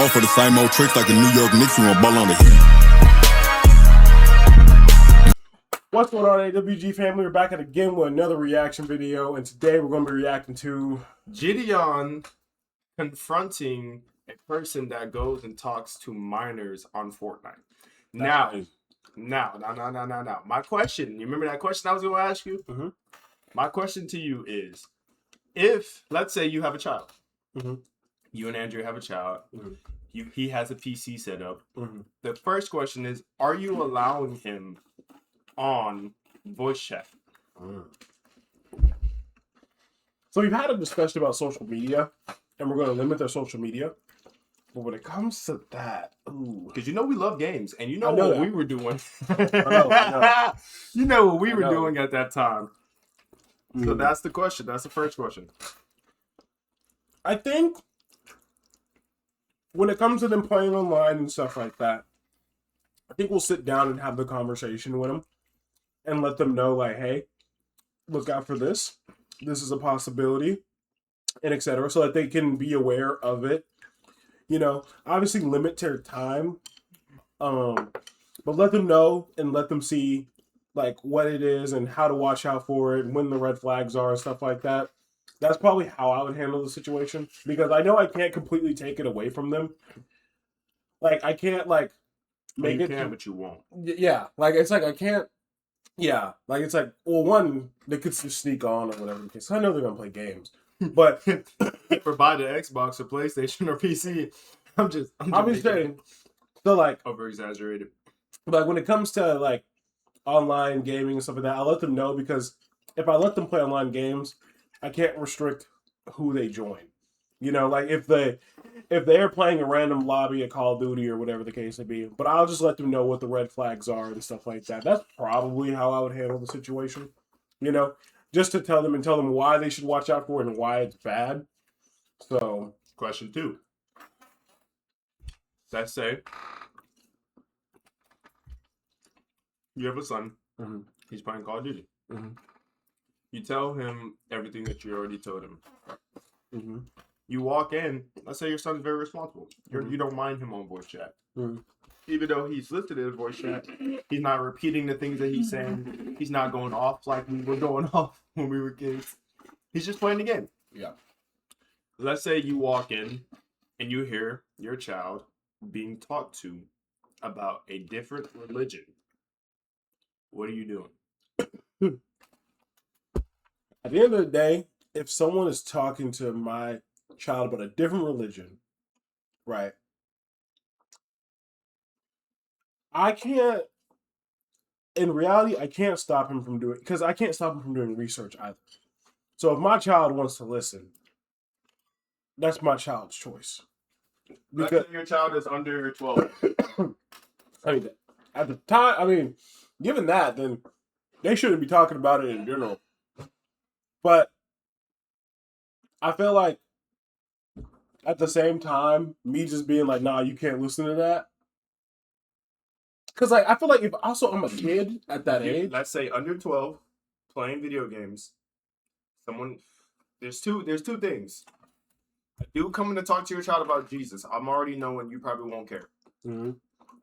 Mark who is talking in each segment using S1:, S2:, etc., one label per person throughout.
S1: All for the same old tricks like the New York Knicks who want ball on the Heat.
S2: What's going on, AWG family? We're back at again with another reaction video, and today we're going to be reacting to
S3: JiDion confronting a person that goes and talks to minors on Fortnite. Now. My question, you remember that question I was going to ask you?
S2: Mm-hmm.
S3: My question to you is, if, let's say you have a child.
S2: Mm-hmm.
S3: You and Andrew have a child.
S2: Mm-hmm.
S3: He has a PC set up.
S2: Mm-hmm.
S3: The first question is, are you allowing him on voice chat?
S2: So we've had a discussion about social media, and we're going to limit their social media. But when it comes to that,
S3: because you know we love games, and you know
S2: what
S3: we were doing.
S2: I know.
S3: You know what we were doing at that time.
S2: Mm.
S3: So that's the question. That's the first question.
S2: I think when it comes to them playing online and stuff like that, I think we'll sit down and have the conversation with them and let them know, like, hey, look out for this. This is a possibility, and etc. So that they can be aware of it. You know, obviously limit their time, but let them know and let them see, like, what it is and how to watch out for it and when the red flags are and stuff like that. That's probably how I would handle the situation, because I know I can't completely take it away from them. Like, I can't, like, make
S3: you
S2: it...
S3: can, but you won't.
S2: Yeah, like, it's like I can't... Yeah, like, it's like, well, one, they could just sneak on or whatever the case. I know they're going to play games, but...
S3: or buy the Xbox or PlayStation or PC. I'm just
S2: saying, so, like...
S3: over-exaggerated.
S2: Like, when it comes to, like, online gaming and stuff like that, I'll let them know, because if I let them play online games, I can't restrict who they join. You know, like, if they're playing a random lobby of Call of Duty or whatever the case may be, but I'll just let them know what the red flags are and stuff like that. That's probably how I would handle the situation. You know, just to tell them why they should watch out for it and why it's bad. So,
S3: question 2. Let's say you have a son.
S2: Mm-hmm.
S3: He's playing Call of Duty.
S2: Mm-hmm.
S3: You tell him everything that you already told him.
S2: Mm-hmm.
S3: You walk in. Let's say your son's very responsible.
S2: Mm-hmm.
S3: You don't mind him on voice chat.
S2: Mm-hmm.
S3: Even though he's listed as voice chat, he's not repeating the things that he's saying. He's not going off like we were going off when we were kids. He's just playing the game.
S2: Yeah.
S3: Let's say you walk in and you hear your child being talked to about a different religion. What are you doing?
S2: At the end of the day, if someone is talking to my child about a different religion, right, I can't, in reality, I can't stop him from doing, because I can't stop him from doing research either. So if my child wants to listen, that's my child's choice.
S3: Because let's say your child is under 12.
S2: I mean, at the time, I mean, given that, then they shouldn't be talking about it in general. But I feel like at the same time, me just being like, nah, you can't listen to that. Because, like, I feel like if also I'm a kid at that age.
S3: Let's say under 12, playing video games. There's two things. A dude coming to talk to your child about Jesus, I'm already knowing you probably won't care.
S2: Mm-hmm.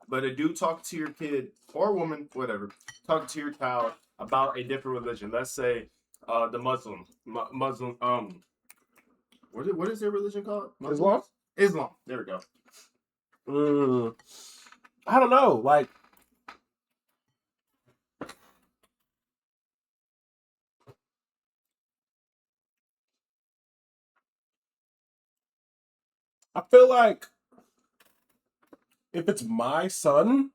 S3: But a dude talking to your kid or woman, whatever, talking to your child about a different religion. Let's say the Muslim. What is their religion called?
S2: Islam?
S3: Islam. There we go.
S2: I don't know. Like, I feel like if it's my son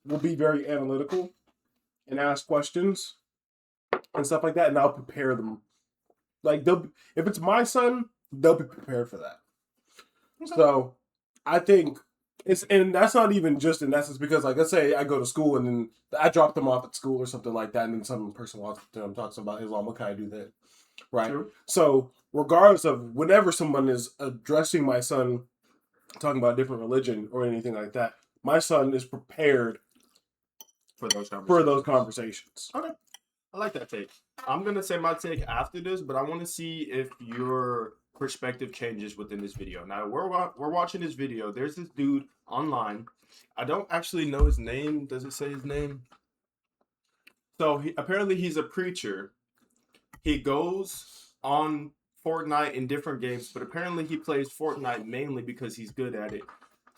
S2: will be very analytical and ask questions and stuff like that, and I'll prepare them. Like, if it's my son, they'll be prepared for that. Okay. So I think and that's not even just in essence, because, like, let's say I go to school and then I drop them off at school or something like that, and then some person walks up to them, talks about Islam. What can I do then? Right. True. So regardless of whenever someone is addressing my son, talking about a different religion or anything like that, my son is prepared
S3: for those conversations. Okay. I like that take. I'm going to say my take after this, but I want to see if your perspective changes within this video. Now we're watching this video. There's this dude online. I don't actually know his name. Does it say his name? So apparently he's a preacher. He goes on Fortnite in different games, but apparently he plays Fortnite mainly because he's good at it.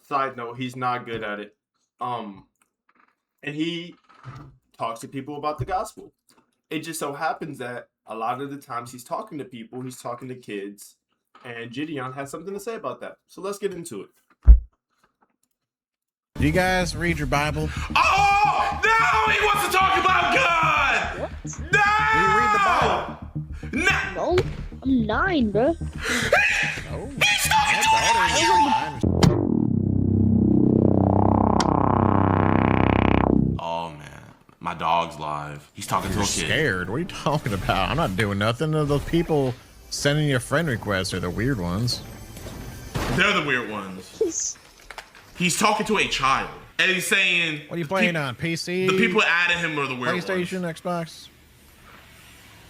S3: Side note, he's not good at it. And he talks to people about the gospel. It just so happens that a lot of the times he's talking to people, he's talking to kids, and JiDion has something to say about that. So let's get into it.
S4: Do you guys read your Bible?
S5: Oh, no! He wants to talk about God!
S6: What?
S5: No!
S4: Do you read the Bible?
S5: No!
S6: No, I'm 9, bro.
S4: No.
S5: He's talking to an 8-year-old! Oh, man. My dog's live. He's talking to a
S4: You're
S5: kid.
S4: scared. What are you talking about? I'm not doing nothing. Those people sending you friend requests are the weird ones.
S5: They're the weird ones. He's talking to a child. And he's saying...
S4: What are you playing on? PC?
S5: The people that added him are the weird
S4: PlayStation,
S5: ones.
S4: Xbox?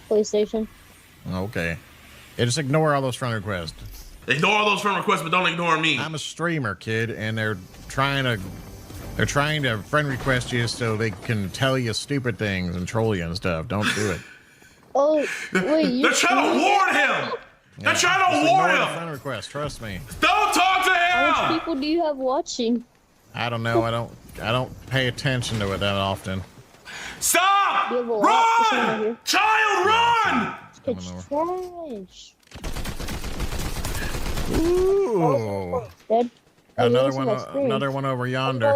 S6: PlayStation.
S4: Okay. Yeah, just ignore all those friend requests.
S5: Ignore all those friend requests, but don't ignore me.
S4: I'm a streamer, kid, and they're trying to friend request you so they can tell you stupid things and troll you and stuff. Don't do it.
S6: Oh, wait.
S5: They're trying to warn him! They're trying to
S4: Just
S5: warn
S4: ignore the
S5: him!
S4: friend request, trust me.
S5: Don't talk to
S6: How much
S5: him!
S6: people do you have watching?
S4: I don't know. I don't pay attention to it that often.
S5: Stop!
S6: You have a lot of people
S5: Run!
S6: here.
S5: Child, run!
S6: It's trash.
S4: Ooh.
S6: Dead.
S4: Got another
S6: yes,
S4: one.
S6: that's great.
S4: Another one over yonder.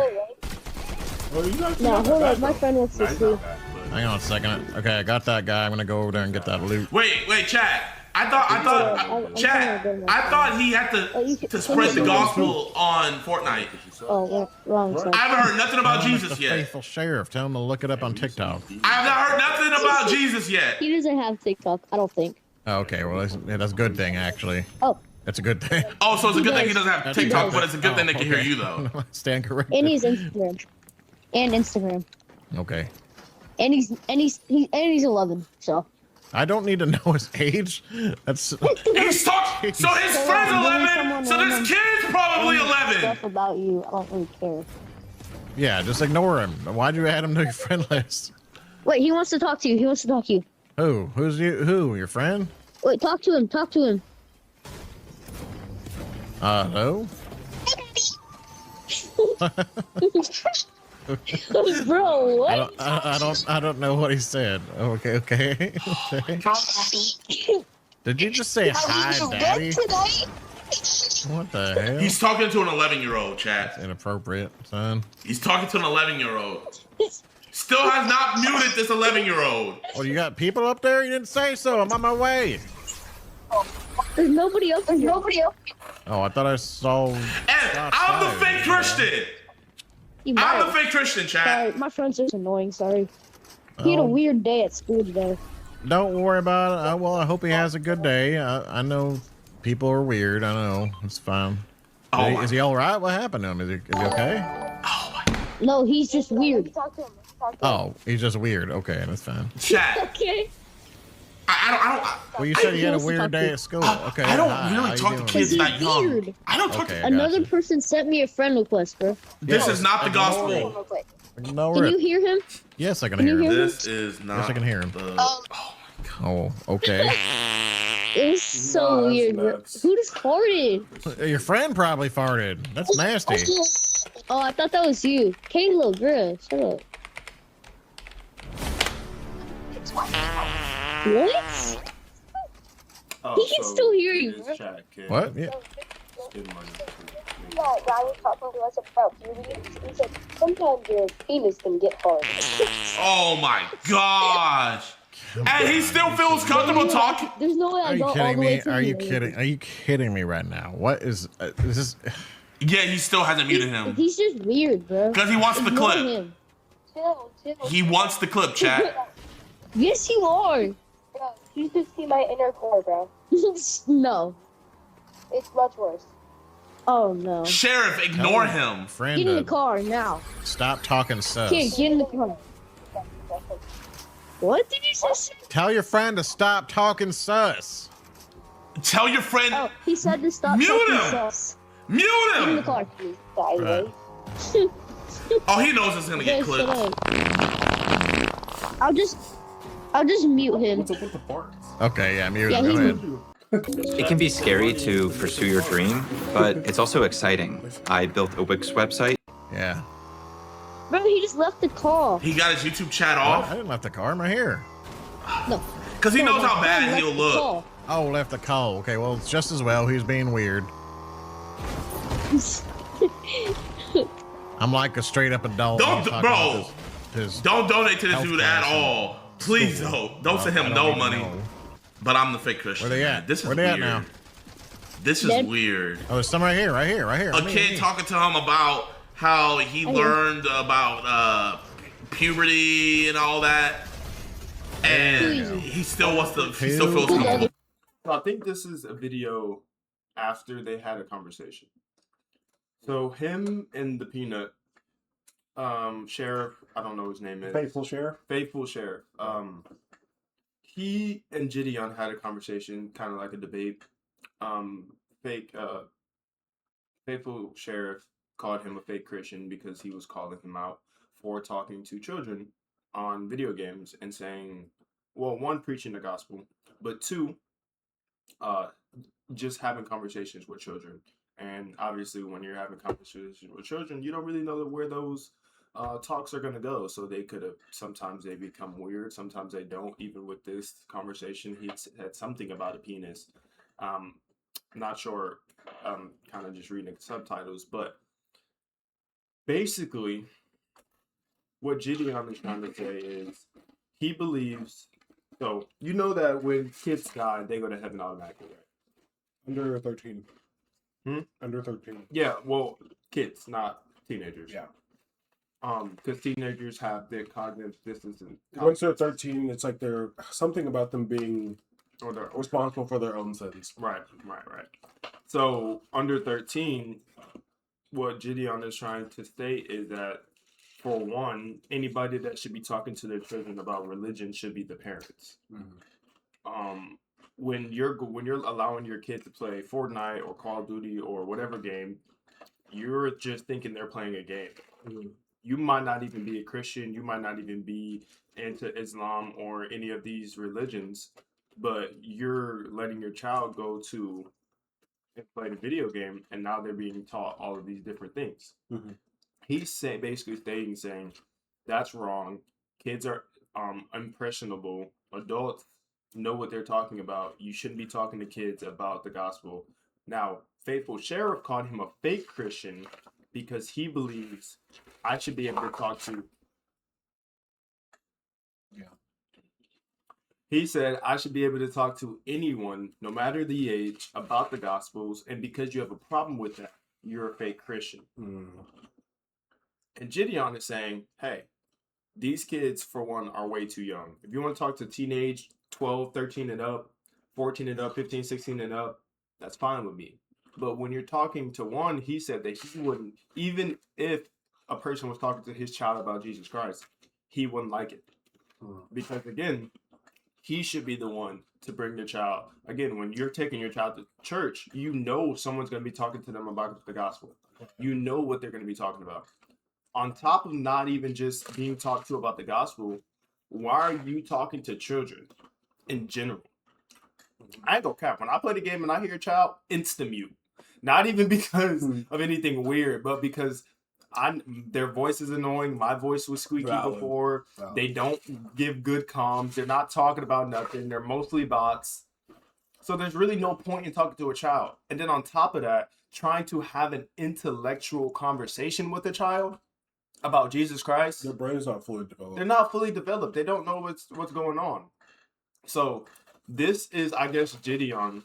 S2: Well, you guys
S6: No,
S2: not
S6: hold
S2: bad,
S6: up. My
S2: though.
S6: friend wants to
S3: Nice,
S6: see.
S3: not bad, but-
S4: Hang on a second. Okay, I got that guy. I'm gonna go over there and get that loot.
S5: Wait, chat. I thought, chat. I thought he had to spread the gospel on Fortnite.
S6: Oh, wrong side.
S5: I haven't heard nothing about
S4: Tell him it's
S5: Jesus
S4: the
S5: yet.
S4: faithful sheriff. Tell him to look it up on TikTok.
S5: I have not heard nothing about Jesus yet.
S6: He doesn't have TikTok, I don't think.
S4: Oh, okay, well that's a good thing actually.
S6: Oh,
S4: That's a good thing.
S5: Oh, so it's a good thing he doesn't have
S4: That's a
S5: TikTok,
S4: good
S5: but it's a good thing they can hear
S4: okay.
S5: you though.
S4: Stand corrected.
S6: and he's Instagram. And Instagram.
S4: Okay.
S6: And he's 11, so.
S4: I don't need to know his age. That's
S5: He's talking. So his friend's 11. So this kid's probably 11.
S6: Stuff about you, I don't really care.
S4: yeah. Just ignore him. Why'd you add him to your friend list?
S6: Wait, he wants to talk to you. He wants to talk to you.
S4: Who? Who's you? Who? Your friend?
S6: Wait, talk to him. Talk to him.
S4: Hello?
S6: Bro, what?
S4: I don't know what he said. Okay. Did you just say hi, daddy? What the hell?
S5: He's talking to an 11-year-old, chat.
S4: Inappropriate, son.
S5: He's talking to an 11-year-old. Still has not muted this 11-year-old.
S4: Oh, you got people up there? You didn't say so. I'm on my way.
S6: There's nobody up. There's nobody up.
S4: Oh, I thought I saw.
S5: And I'm the fake Christian. I'm the fake Christian, chat.
S6: Sorry, my friend's just annoying. Sorry. He had a
S4: Oh.
S6: weird day at school today.
S4: Don't worry about it. Well, I hope he has a good day. I know people are weird. I know. It's fine.
S5: Oh,
S4: Is he all right? What happened to him? Is he okay?
S6: No, he's just weird.
S4: Oh, he's just weird. Okay, that's fine.
S5: chat.
S6: Okay.
S5: I
S4: Well, you said he had a
S6: wants to
S4: weird
S6: talk
S4: day
S6: to-
S4: at school. Okay.
S5: I don't
S4: hi, how
S5: really
S4: you
S5: talk to
S4: doing?
S5: kids
S6: He's
S5: that young.
S6: weird.
S5: I don't talk
S4: Okay.
S5: to.
S6: Another
S4: Gotcha.
S6: person sent me a friend request, bro.
S5: This
S4: Yeah.
S5: is not the gospel.
S4: Ignore
S6: Can
S4: it.
S6: you hear him?
S4: Yes, I can
S6: Can you
S4: hear him.
S6: hear
S5: This is not.
S4: Yes, I can hear him.
S5: The,
S4: Oh, okay.
S6: It's so
S2: No, that's
S6: weird, bro.
S2: nuts.
S6: Who just farted?
S4: Your friend probably farted. That's nasty.
S6: Oh, I thought that was you. Caleb, bro. Shut up. What?
S3: Oh,
S6: He can still hear you,
S3: his
S6: bro.
S3: chat kid
S4: What? Yeah.
S3: did money.
S7: That guy was talking to us about puberty. He said sometimes your penis can get hard.
S5: oh my gosh. And he still feels comfortable talking.
S6: There's no way I
S4: Are you
S6: got all
S4: kidding
S6: the way
S4: me?
S6: to
S4: Are you
S6: here.
S4: kidding? Are you kidding me right now? What is this?
S5: Yeah, he still hasn't muted him
S6: He's just weird, bro.
S5: because he wants the
S6: Ignore
S5: clip.
S6: him.
S7: Chill.
S5: He wants the clip, chat.
S6: Yes, you are.
S7: Bro, you should see my inner core, bro.
S6: No.
S7: It's much worse.
S6: Oh no.
S5: Sheriff, ignore him.
S4: Friend,
S6: Get in the car now.
S4: stop talking sus.
S6: Kid, get in the car. What did you just say?
S4: Tell your friend to stop talking sus.
S5: Tell your friend.
S6: Oh, he said to stop
S5: Mute
S6: talking
S5: him!
S6: sus.
S5: Mute
S6: Get in the
S5: him!
S6: car.
S7: Please die, right?
S5: Oh, he knows it's gonna get clipped.
S6: I'll just mute him.
S2: What's up with the farts?
S4: Okay, yeah, mute.
S6: Yeah,
S4: Go
S6: he-
S4: ahead.
S8: It can be scary to pursue your dream, but it's also exciting. I built a Wix website.
S4: Yeah.
S6: Bro, he just left the call.
S5: He got his YouTube chat
S4: I
S5: off
S4: didn't left the car. I'm right here.
S6: No.
S5: because he knows how bad
S6: left
S5: he'll
S6: the
S5: look.
S6: call.
S4: Oh, left the call. Okay, well, it's just as well. He's being weird. I'm like a straight up adult.
S5: Don't,
S4: He's talking
S5: bro.
S4: about his
S5: Don't donate to this
S4: health
S5: dude at
S4: class and
S5: all. Please
S4: school.
S5: don't send
S4: I
S5: him
S4: don't
S5: no
S4: even
S5: money.
S4: know.
S5: But I'm the fake Christian.
S4: Where they at?
S5: This is
S4: Where they
S5: weird.
S4: at now?
S5: This is
S6: Dead.
S5: weird.
S4: Oh, there's some right here, right here, right here.
S5: A
S4: Me,
S5: kid
S4: me.
S5: talking to him about how he learned about puberty and all that, and he still wants to. He still feels comfortable.
S3: So I think this is a video after they had a conversation. So him and the Peanut sheriff, I don't know his name is.
S2: Faithful sheriff.
S3: Faithful sheriff. He and JiDion had a conversation, kind of like a debate. Faithful sheriff called him a fake Christian because he was calling him out for talking to children on video games and saying, well, one, preaching the gospel, but two, just having conversations with children. And obviously, when you're having conversations with children, you don't really know where those talks are going to go. So they could have, sometimes they become weird, sometimes they don't. Even with this conversation, he had something about a penis. Not sure, kind of just reading the subtitles, but basically, what JiDion is trying to say is he believes. So you know that when kids die, they go to heaven automatically, right?
S2: Under 13.
S3: Hmm?
S2: Under 13.
S3: Yeah, well, kids, not teenagers.
S2: Yeah.
S3: Because teenagers have their cognitive distance and
S2: Once they're 13, it's like they're something about them being
S3: or their
S2: responsible for their own sins.
S3: right. So under 13, what JiDion is trying to state is that, for one, anybody that should be talking to their children about religion should be the parents.
S2: Mm-hmm.
S3: When you're allowing your kid to play Fortnite or Call of Duty or whatever game, you're just thinking they're playing a game.
S2: Mm-hmm.
S3: You might not even be a Christian. You might not even be into Islam or any of these religions, but you're letting your child go to and play the video game, and now they're being taught all of these different things.
S2: Mm-hmm.
S3: He's basically saying that's wrong. Kids are impressionable. Adults know what they're talking about. You shouldn't be talking to kids about the gospel. Now, Faithful Sheriff called him a fake Christian because he believes I should be able to talk to.
S2: Yeah.
S3: He said I should be able to talk to anyone, no matter the age, about the gospels, and because you have a problem with that, you're a fake Christian.
S2: Mm.
S3: And JiDion is saying, hey, these kids, for one, are way too young. If you want to talk to teenage, 12, 13 and up, 14 and up, 15, 16 and up, that's fine with me. But when you're talking to one, he said that he wouldn't, even if a person was talking to his child about Jesus Christ, he wouldn't like it. Because again, he should be the one to bring the child. Again, when you're taking your child to church, you know someone's going to be talking to them about the gospel. You know what they're going to be talking about. On top of not even just being talked to about the gospel, why are you talking to children in general? I ain't gonna cap. When I play the game and I hear a child, insta mute. Not even because of anything weird, but because their voice is annoying. My voice was squeaky before. They don't give good comms. They're not talking about nothing. They're mostly bots. So there's really no point in talking to a child. And then on top of that, trying to have an intellectual conversation with a child about Jesus Christ.
S2: Their brain is not fully developed.
S3: They're not fully developed. They don't know what's going on. So this is, I guess, JiDion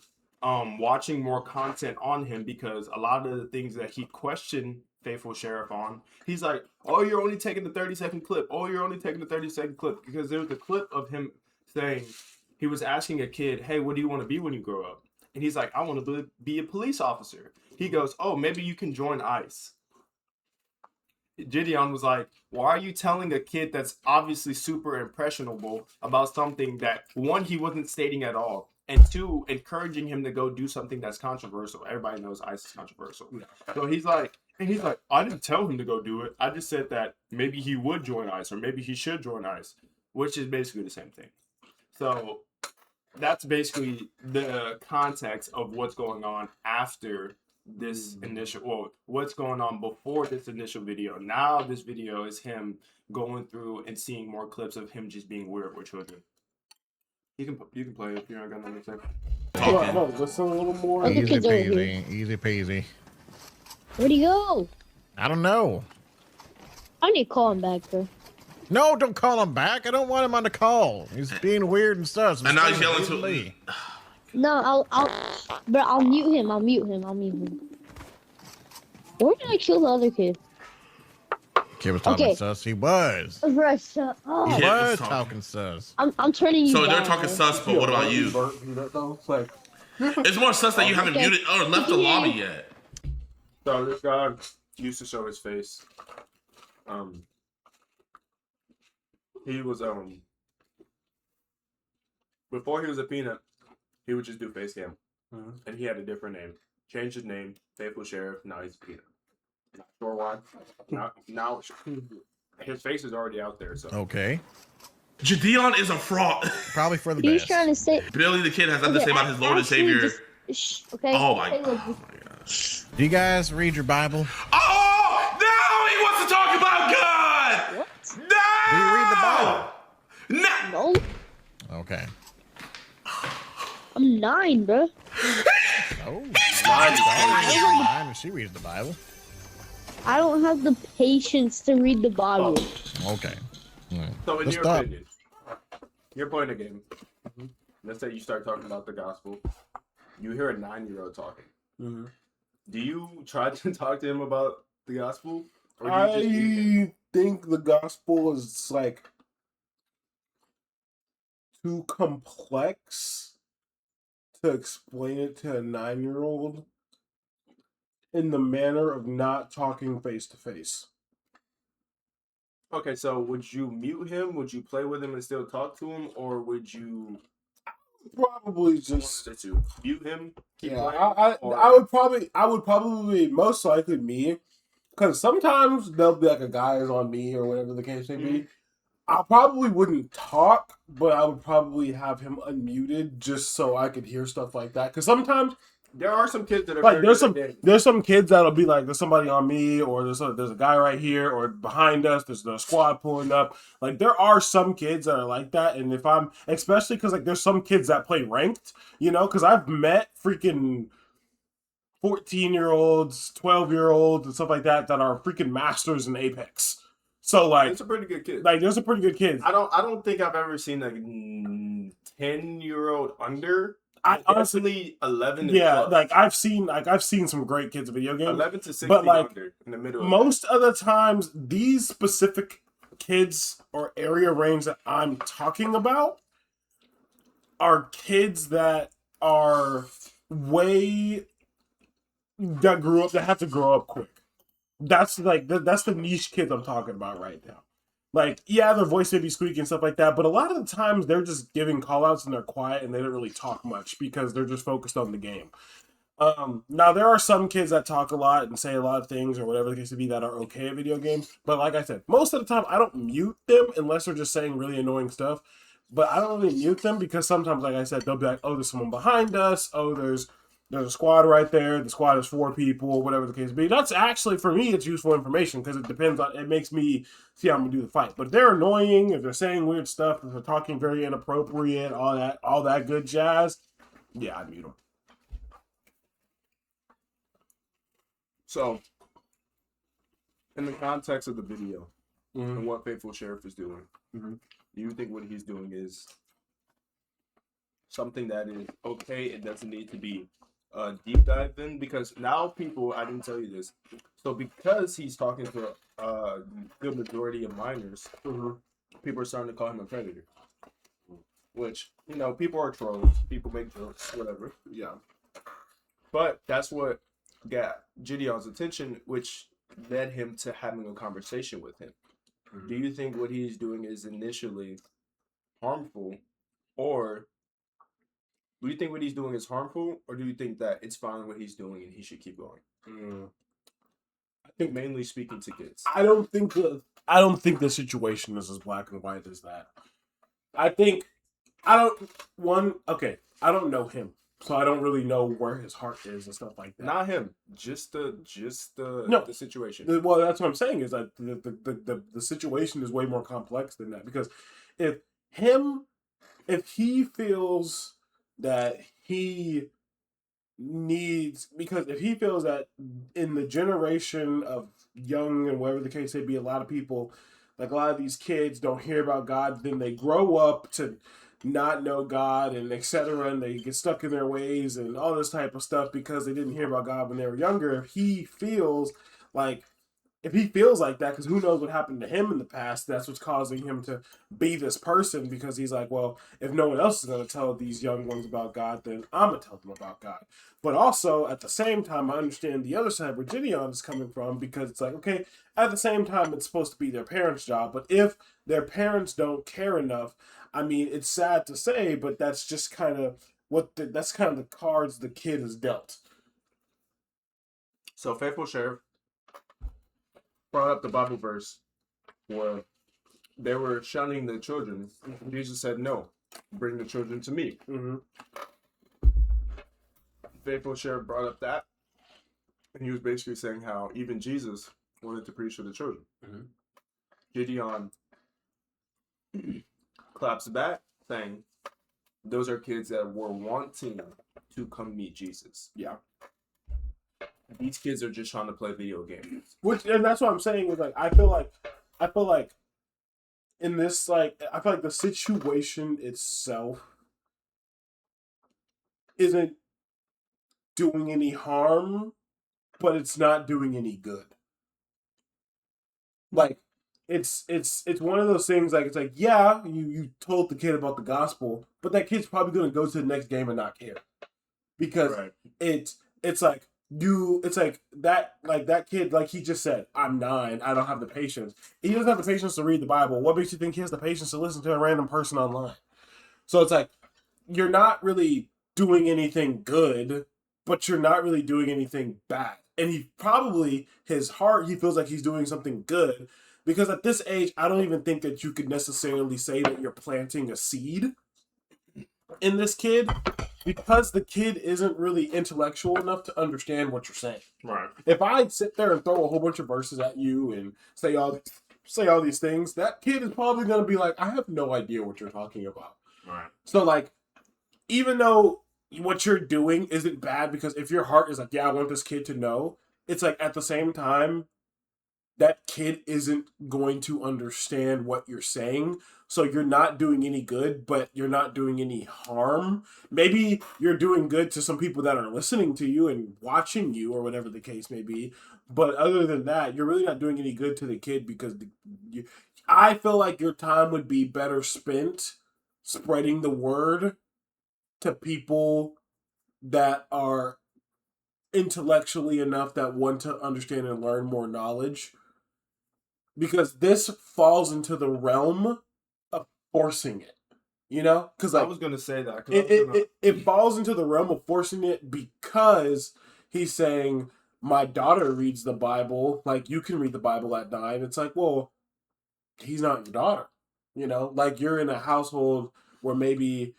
S3: watching more content on him, because a lot of the things that he questioned Faithful Sheriff on, he's like, oh, you're only taking the 30-second clip. Oh, you're only taking the 30-second clip. Because there was a clip of him saying, he was asking a kid, hey, what do you want to be when you grow up? And he's like, I want to be a police officer. He goes, oh, maybe you can join ICE. JiDion was like, why are you telling a kid that's obviously super impressionable about something that, one, he wasn't stating at all, and 2, encouraging him to go do something that's controversial. Everybody knows ice is controversial. So he's like, I didn't tell him to go do it. I just said that maybe he would join ice, or maybe he should join ice, which is basically the same thing. So that's basically the context of what's going on after this initial, well, what's going on before this initial video. Now this video is him going through and seeing more clips of him just being weird with children. You can play it if you're not gonna understand.
S2: Come on, listen a little more.
S6: Okay.
S4: Easy
S6: kids over here.
S4: peasy. Easy peasy.
S6: Where'd he go?
S4: I don't know.
S6: I need to call him back, bro.
S4: No, don't call him back. I don't want him on the call. He's being weird and stuff.
S5: And now he's yelling to
S4: me.
S6: No, I'll mute him. I'll mute him. Where did I kill the other kid?
S4: Kid was talking
S6: Okay.
S4: sus. He was.
S6: Bro, shut up.
S4: He
S5: Yeah.
S4: was talking sus.
S6: I'm turning you
S5: So
S6: down.
S5: they're talking sus, but what about you?
S2: Like,
S5: It's more sus that you haven't
S6: Okay.
S5: muted or left the lobby yet.
S3: So this guy used to show his face. He was before he was a peanut, he would just do face cam, and he had a different name. Changed his name, Faithful Sheriff. Now he's a peanut. Not sure why. Now his face is already out there. So
S4: Okay.
S5: JiDion is a fraud.
S4: Probably for the
S6: He's
S4: best.
S6: trying to say.
S5: Billy the Kid has nothing to say about his Lord and
S6: actually,
S5: Savior.
S6: just, okay.
S5: Oh my
S6: Hey, look,
S5: gosh.
S4: Do you guys read your Bible?
S5: Oh no! He wants to talk about God.
S6: What?
S5: No!
S4: Do you read the Bible?
S5: No!
S6: No,
S4: Okay.
S6: I'm 9, bro.
S4: Oh, nine, and she reads the Bible.
S6: I don't have the patience to read the Bible.
S4: Okay.
S3: So in
S4: Let's
S3: your
S4: stop.
S3: opinion, you're playing a game. Let's say you start talking about the gospel. You hear a 9-year-old talking. Do you try to talk to him about the gospel? Or do you just mute him?
S2: I think the gospel is like too complex to explain it to a 9-year-old in the manner of not talking face to face.
S3: Okay, so would you mute him? Would you play with him and still talk to him, or would you
S2: Probably just
S3: to mute him? Keep
S2: yeah.
S3: playing, or-
S2: I would probably most likely me, because sometimes there'll be like a guy is on me or whatever the case may be. I probably wouldn't talk, but I would probably have him unmuted just so I could hear stuff like that. Because sometimes
S3: There are some kids that are
S2: like
S3: very
S2: there's
S3: good
S2: some
S3: at that.
S2: there's some kids that'll be like there's somebody on me or there's a guy right here or behind us there's the squad pulling up. Like there are some kids that are like that, and if I'm especially because like there's some kids that play ranked, because I've met freaking 14-year-olds, 12-year-olds, and stuff like that are freaking masters in Apex. So like
S3: It's a pretty good kid.
S2: there's a pretty good kids.
S3: I don't think I've ever seen a 10-year-old under.
S2: I honestly,
S3: Definitely 11 and
S2: yeah,
S3: plus.
S2: I've seen some great kids in video games.
S3: 11 to 16
S2: but, like,
S3: under in the middle.
S2: Most of the times, these specific kids or area range that I'm talking about are kids that are that have to grow up quick. That's that's the niche kids I'm talking about right now. Like, yeah, their voice may be squeaky and stuff like that, but a lot of the times they're just giving callouts and they're quiet and they don't really talk much because they're just focused on the game. Now there are some kids that talk a lot and say a lot of things or whatever the case may be that are okay at video games, but like I said, most of the time I don't mute them unless they're just saying really annoying stuff. But I don't really mute them because sometimes, like I said, they'll be like, "Oh, there's someone behind us. Oh, there's a squad right there. The squad is 4 people, whatever the case may be." That's actually, for me, it's useful information because it makes me see how I'm gonna do the fight. But if they're annoying, if they're saying weird stuff, if they're talking very inappropriate, all that good jazz, yeah, I mute them.
S3: So, in the context of the video and what Faithful Sheriff is doing, do you think what he's doing is something that is okay? It doesn't need to be deep dive in? Because now people, I didn't tell you this, so because he's talking to a good majority of minors, people are starting to call him a predator. Which, people are trolls, people make jokes, whatever.
S2: Yeah.
S3: But that's what got JiDion's attention, which led him to having a conversation with him. Do you think what he's doing is initially harmful, or Do you think what he's doing is harmful, or do you think that it's fine what he's doing and he should keep going? I think mainly speaking to kids.
S2: I don't think the situation is as black and white as that. I don't know him, so I don't really know where his heart is and stuff like that.
S3: Not him, just the situation.
S2: Well, that's what I'm saying is that the situation is way more complex than that, because if he feels that if he feels that in the generation of young and whatever the case may be, a lot of people, like a lot of these kids don't hear about God, then they grow up to not know God and etc. and they get stuck in their ways and all this type of stuff because they didn't hear about God when they were younger. If he feels like that, because who knows what happened to him in the past, that's what's causing him to be this person, because he's like, well, if no one else is going to tell these young ones about God, then I'm going to tell them about God. But also, at the same time, I understand the other side where JiDion is coming from, because it's like, okay, at the same time, it's supposed to be their parents' job, but if their parents don't care enough, I mean, it's sad to say, but that's just kind of that's kind of the cards the kid is dealt.
S3: So Faithful Sheriff brought up the Bible verse where they were shunning the children. Jesus said, "No, bring the children to me."
S2: Mm-hmm.
S3: Faithful Sheriff brought up that, and he was basically saying how even Jesus wanted to preach to the children. JiDion claps back, saying, "Those are kids that were wanting to come meet Jesus.
S2: Yeah.
S3: These kids are just trying to play video games."
S2: And that's what I'm saying is, like, I feel like in this, like, I feel like the situation itself isn't doing any harm, but it's not doing any good. Like, it's one of those things, like, it's like, yeah, you told the kid about the gospel, but that kid's probably going to go to the next game and not care. Because it's like that kid, like he just said, I'm 9, I don't have the patience. He doesn't have the patience to read the Bible. What makes you think he has the patience to listen to a random person online? So it's like, you're not really doing anything good, but you're not really doing anything bad. And his heart, he feels like he's doing something good, because at this age, I don't even think that you could necessarily say that you're planting a seed in this kid, because the kid isn't really intellectual enough to understand what you're saying.
S3: Right.
S2: If I sit there and throw a whole bunch of verses at you and say all these things, that kid is probably going to be like, I have no idea what you're talking about.
S3: Right.
S2: So, like, even though what you're doing isn't bad, because if your heart is like, yeah, I want this kid to know, it's like, at the same time, that kid isn't going to understand what you're saying. So you're not doing any good, but you're not doing any harm. Maybe you're doing good to some people that are listening to you and watching you, or whatever the case may be. But other than that, you're really not doing any good to the kid, because I feel like your time would be better spent spreading the word to people that are intellectually enough, that want to understand and learn more knowledge. Because this falls into the realm of forcing it, you know? Because, like,
S3: I was gonna say that.
S2: It falls into the realm of forcing it, because he's saying, my daughter reads the Bible, like, you can read the Bible at 9. It's like, well, he's not your daughter, you know? Like, you're in a household where maybe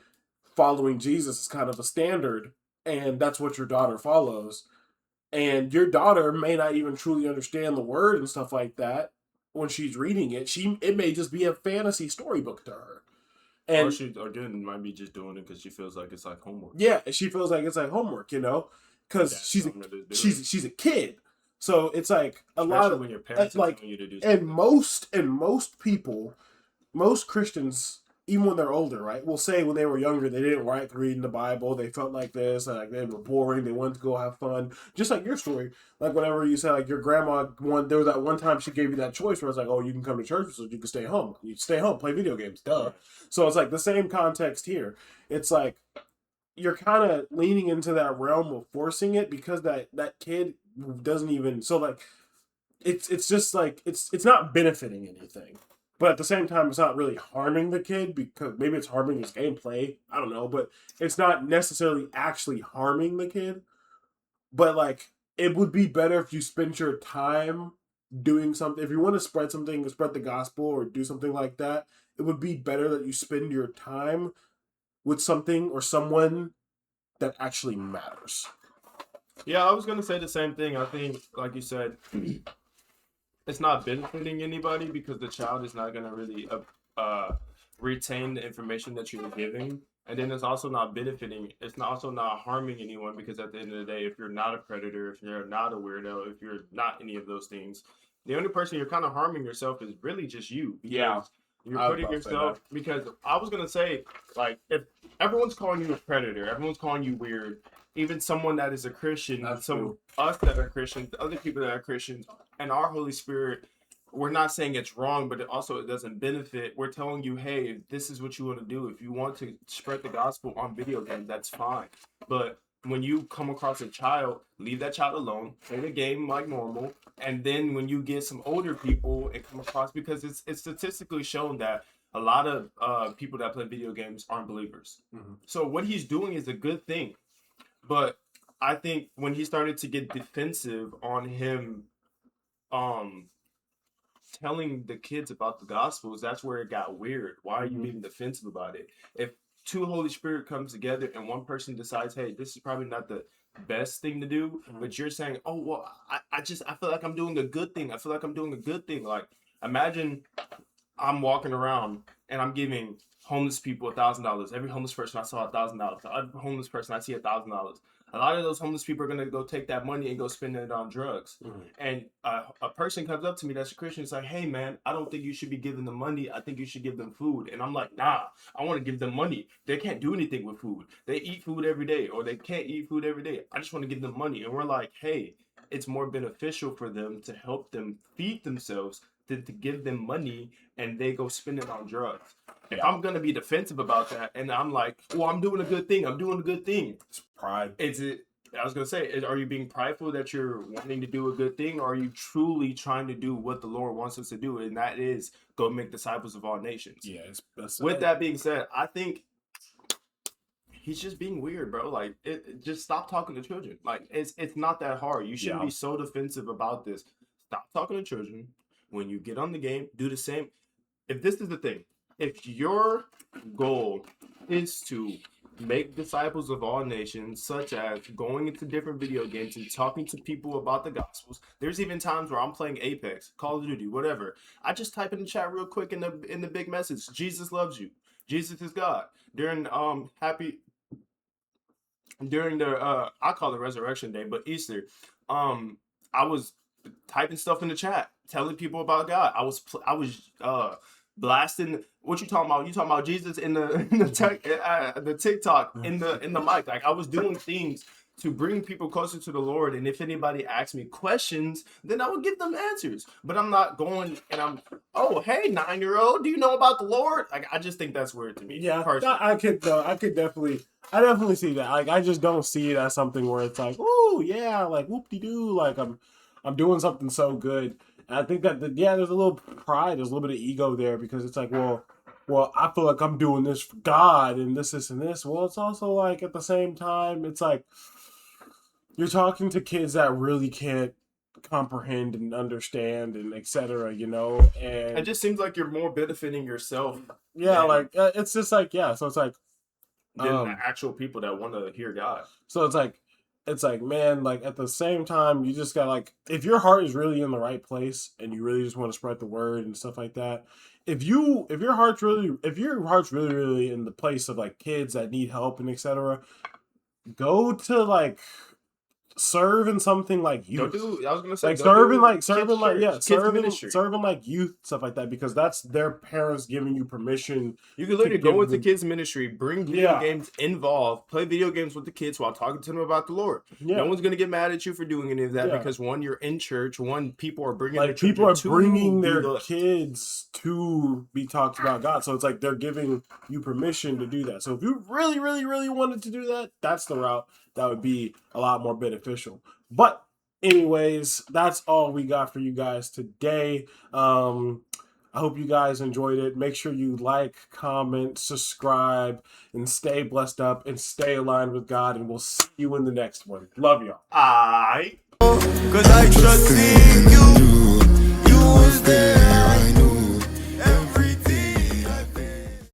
S2: following Jesus is kind of a standard, and that's what your daughter follows. And your daughter may not even truly understand the word and stuff like that. When she's reading it, it may just be a fantasy storybook to her. And
S3: or she, again, might be just doing it because she feels like it's like homework.
S2: Yeah, she feels like it's like homework, you know? Because she's a kid. So it's like lot of,
S3: when your parents are telling you to do
S2: something. And most Christians, even when they're older, right, will say when they were younger they didn't like reading the Bible, they felt like this, like they were boring, they wanted to go have fun. Just like your story, like whenever you said, like, your grandma, there was that one time she gave you that choice where it's like, oh, you can come to church, so you can stay home. You stay home, play video games, duh. So it's like the same context here. It's like you're kind of leaning into that realm of forcing it, because that kid doesn't even, so like it's just like it's not benefiting anything. But at the same time, it's not really harming the kid because maybe it's harming his gameplay. I don't know, but it's not necessarily actually harming the kid. But like, it would be better if you spent your time doing something. If you want to spread something, spread the gospel or do something like that, it would be better that you spend your time with something or someone that actually matters.
S3: Yeah, I was gonna say the same thing. I think, like you said, it's not benefiting anybody because the child is not gonna really retain the information that you're giving, and then it's also not benefiting. It's not also not harming anyone because at the end of the day, if you're not a predator, if you're not a weirdo, if you're not any of those things, the only person you're kind of harming yourself is really just you.
S2: Yeah.
S3: You're putting yourself, because I was gonna say, like, if everyone's calling you a predator, everyone's calling you weird, even someone that is a Christian, us that are Christians, other people that are Christians, and our Holy Spirit, we're not saying it's wrong, but it doesn't benefit. We're telling you, hey, if this is what you want to do. If you want to spread the gospel on video games, that's fine. But when you come across a child, leave that child alone, play the game like normal, and then when you get some older people and come across, because it's statistically shown that a lot of people that play video games aren't believers.
S2: Mm-hmm.
S3: So what he's doing is a good thing. But I think when he started to get defensive on him telling the kids about the gospels, that's where it got weird. Why are you being defensive about it? If two Holy Spirit comes together and one person decides, hey, this is probably not the best thing to do, but you're saying, oh, well, I feel like I'm doing a good thing. I feel like I'm doing a good thing. Like, imagine I'm walking around and I'm giving homeless people $1,000. Every homeless person I saw $1,000. Every homeless person I see $1,000. A lot of those homeless people are gonna go take that money and go spend it on drugs. Mm-hmm. And a person comes up to me that's a Christian. It's like, hey man, I don't think you should be giving them money. I think you should give them food. And I'm like, nah, I want to give them money. They can't do anything with food. They eat food every day, or they can't eat food every day. I just want to give them money. And we're like, hey, it's more beneficial for them to help them feed themselves than to give them money and they go spend it on drugs. If I'm gonna be defensive about that, and I'm like, well, I'm doing a good thing. I'm doing a good thing.
S2: It's pride.
S3: I was gonna say, are you being prideful that you're wanting to do a good thing, or are you truly trying to do what the Lord wants us to do, and that is go make disciples of all nations?
S2: Yeah.
S3: With that being said, I think he's just being weird, bro. Like, just stop talking to children. Like, it's not that hard. You shouldn't be so defensive about this. Stop talking to children. When you get on the game, do the same. If this is the thing, if your goal is to make disciples of all nations, such as going into different video games and talking to people about the gospels, there's even times where I'm playing Apex, Call of Duty, whatever. I just type in the chat real quick in the big message, Jesus loves you. Jesus is God. During I call it Resurrection Day, but Easter, I was typing stuff in the chat, telling people about God. I was blasting. What you talking about? You talking about Jesus in the TikTok in the mic? Like, I was doing things to bring people closer to the Lord. And if anybody asked me questions, then I would give them answers. But I'm not going and I'm, oh, hey, 9-year-old, do you know about the Lord? Like, I just think that's weird to me.
S2: Yeah,
S3: personally.
S2: I definitely see that. Like, I just don't see it as something where it's like, oh yeah, like whoop-de-doo, like I'm doing something so good. And I think that there's a little pride, there's a little bit of ego there, because it's like, well, I feel like I'm doing this for God and this, and this. Well, it's also like, at the same time, it's like you're talking to kids that really can't comprehend and understand and etc. And
S3: it just seems like you're more benefiting yourself.
S2: Yeah, like it's just like, yeah. So it's like
S3: than the actual people that want to hear God.
S2: So it's like, man, like, at the same time, you just got, like, if your heart is really in the right place and you really just want to spread the word and stuff like that, if your heart's really really in the place of, like, kids that need help and etc., go to, like, serve in something like youth.
S3: I was gonna say,
S2: like serving youth, stuff like that, because that's their parents giving you permission.
S3: You can literally go into kids ministry, bring video games involved, play video games with the kids while talking to them about the Lord. Yeah. No one's gonna get mad at you for doing any of that, because one, you're in church. One, people are bringing their
S2: kids to be talked about God. So it's like they're giving you permission to do that. So if you really, really, really wanted to do that, that's the route that would be a lot more beneficial. But anyways, that's all we got for you guys today. I hope you guys enjoyed it. Make sure you like, comment, subscribe, and stay blessed up and stay aligned with God. And we'll see you in the next one. Love y'all.
S3: I.
S1: Cause I trust in you.